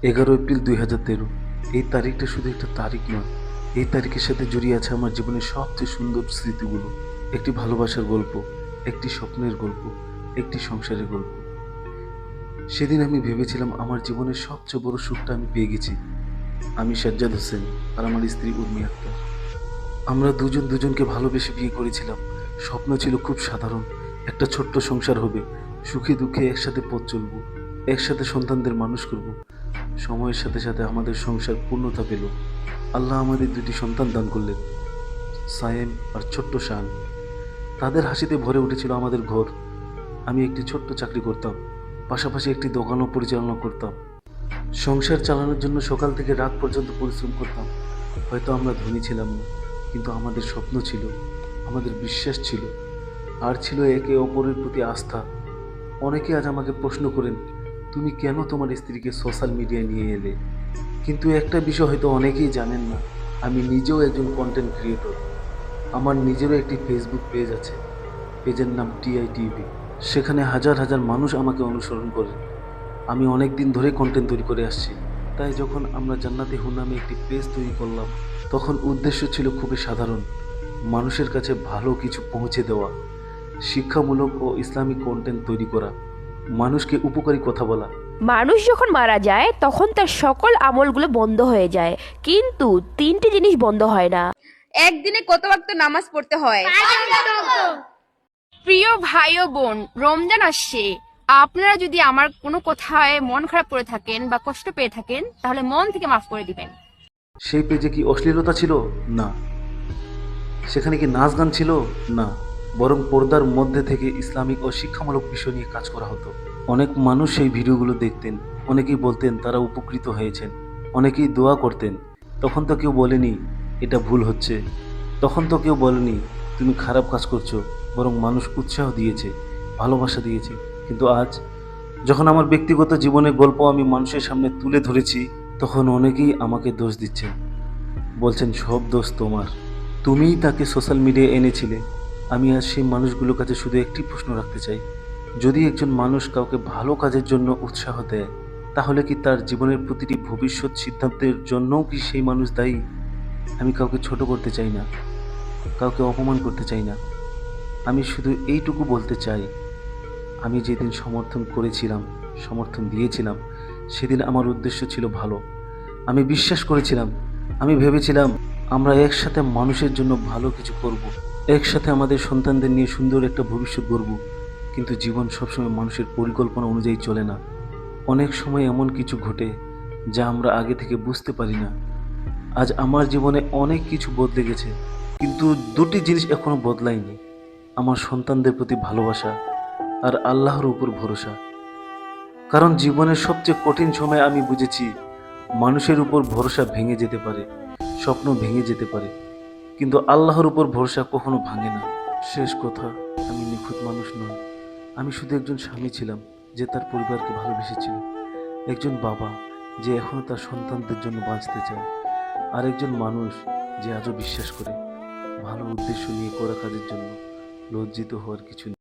11 April 2013। এই তারিখটা শুধু একটা তারিখ নয়, এই তারিখের সাথে জড়িয়ে আছে আমার জীবনের সবচেয়ে সুন্দর স্মৃতিগুলো। একটি ভালোবাসার গল্প, একটি স্বপ্নের গল্প, একটি সংসারের গল্প। সেদিন আমি ভেবেছিলাম আমার জীবনের সবচেয়ে বড় সুখটা আমি পেয়ে গেছি। আমি সাজ্জাদ হোসেন আর আমার স্ত্রী উর্মি আক্তার। আমরা দুজন দুজনকে ভালোবেসে বিয়ে করেছিলাম। স্বপ্ন ছিল খুব সাধারণ, একটা ছোট্ট সংসার হবে, সুখে দুঃখে একসাথে পথ চলবো, একসাথে সন্তানদের মানুষ করব। সময়ের সাথে সাথে আমাদের সংসার পূর্ণতা পেল। আল্লাহ আমাদের দুটি সন্তান দান করলেন, সায়েম আর ছোট্ট শান। তাদের হাসিতে ভরে উঠেছিল আমাদের ঘর। আমি একটি ছোট্ট চাকরি করতাম, পাশাপাশি একটি দোকানও পরিচালনা করতাম। সংসার চালানোর জন্য সকাল থেকে রাত পর্যন্ত পরিশ্রম করতাম। হয়তো আমরা ধনী ছিলাম না, কিন্তু আমাদের স্বপ্ন ছিল, আমাদের বিশ্বাস ছিল, আর ছিল একে অপরের প্রতি আস্থা। অনেকে আজ আমাকে প্রশ্ন করেন, তুমি কেন তোমার স্ত্রীকে সোশ্যাল মিডিয়ায় নিয়ে এলে? কিন্তু একটা বিষয় হয়তো অনেকেই জানেন না, আমি নিজেও একজন কন্টেন্ট ক্রিয়েটর। আমার নিজেরও একটি ফেসবুক পেজ আছে। পেজের নাম TITV। সেখানে হাজার হাজার মানুষ আমাকে অনুসরণ করে। আমি অনেক দিন ধরে কন্টেন্ট তৈরি করে আসছি। তাই যখন আমরা জান্নাতি হুর নামে একটি পেজ তৈরি করলাম, তখন উদ্দেশ্য ছিল খুবই সাধারণ, মানুষের কাছে ভালো কিছু পৌঁছে দেওয়া, শিক্ষামূলক ও ইসলামিক কন্টেন্ট তৈরি করা, মানুষকে উপকারী কথা বলা। মানুষ যখন মারা যায় তখন তার সকল আমলগুলো বন্ধ হয়ে যায়, কিন্তু তিনটি জিনিস বন্ধ হয় না। একদিনে কত ওয়াক্ত নামাজ পড়তে হয়? প্রিয় ভাই ও বোন, রমজান আসছে। আপনারা যদি আমার কোনো কথায় মন খারাপ করে থাকেন বা কষ্ট পেয়ে থাকেন, তাহলে মন থেকে মাফ করে দিবেন। সেই পেজে কি অশ্লীলতা ছিল? না। সেখানে কি নাচ গান ছিল? না। বরং পর্দার মধ্যে থেকে ইসলামিক ও শিক্ষামূলক বিষয় নিয়ে কাজ করা হতো। অনেক মানুষ সেই ভিডিওগুলো দেখতেন, অনেকেই বলতেন তারা উপকৃত হয়েছেন, অনেকেই দোয়া করতেন। তখন তো কেউ বলেনি এটা ভুল হচ্ছে, তখন তো কেউ বলেনি তুমি খারাপ কাজ করছো, বরং মানুষ উৎসাহ দিয়েছে, ভালোবাসা দিয়েছে। কিন্তু আজ যখন আমার ব্যক্তিগত জীবনের গল্প আমি মানুষের সামনে তুলে ধরেছি, তখন অনেকেই আমাকে দোষ দিচ্ছেন, বলছেন সব দোষ তোমার, তুমিই তাকে সোশ্যাল মিডিয়ায় এনেছিলে। আমি আজ সেই মানুষগুলোর কাছে শুধু একটি প্রশ্ন রাখতে চাই, যদি একজন মানুষ কাউকে ভালো কাজের জন্য উৎসাহ দেয়, তাহলে কি তার জীবনের প্রতিটি ভবিষ্যৎ সিদ্ধান্তের জন্যও কি সেই মানুষ দায়ী? আমি কাউকে ছোট করতে চাই না, কাউকে অপমান করতে চাই না। আমি শুধু এইটুকু বলতে চাই, আমি যেদিন সমর্থন করেছিলাম, সমর্থন দিয়েছিলাম, সেদিন আমার উদ্দেশ্য ছিল ভালো। আমি বিশ্বাস করেছিলাম, আমি ভেবেছিলাম আমরা একসাথে মানুষের জন্য ভালো কিছু করব, একসাথে আমাদের সন্তানদের নিয়ে সুন্দর একটা ভবিষ্যৎ গড়ব। কিন্তু জীবন সবসময় মানুষের পরিকল্পনা অনুযায়ী চলে না। অনেক সময় এমন কিছু ঘটে যা আমরা আগে থেকে বুঝতে পারি না। আজ আমার জীবনে অনেক কিছু বদলে গেছে, কিন্তু দুটি জিনিস এখনো বদলায়নি, আমার সন্তানদের প্রতি ভালোবাসা আর আল্লাহর উপর ভরসা। কারণ জীবনের সবচেয়ে কঠিন সময় আমি বুঝেছি, মানুষের উপর ভরসা ভেঙে যেতে পারে, স্বপ্ন ভেঙে যেতে পারে, কিন্তু আল্লাহর উপর ভরসা কখনো ভাঙে না। শেষ কথা, আমি নিখুঁত মানুষ নই। আমি শুধু একজন স্বামী ছিলাম যে তার পরিবারকে ভালোবেসেছিল, একজন বাবা যে এখনো তার সন্তানদের জন্য বাঁচতে চায়, আর একজন মানুষ যে আজও বিশ্বাস করে ভালো উদ্দেশ্য নিয়ে করা কাজের জন্য লজ্জিত হওয়ার কিছু নেই।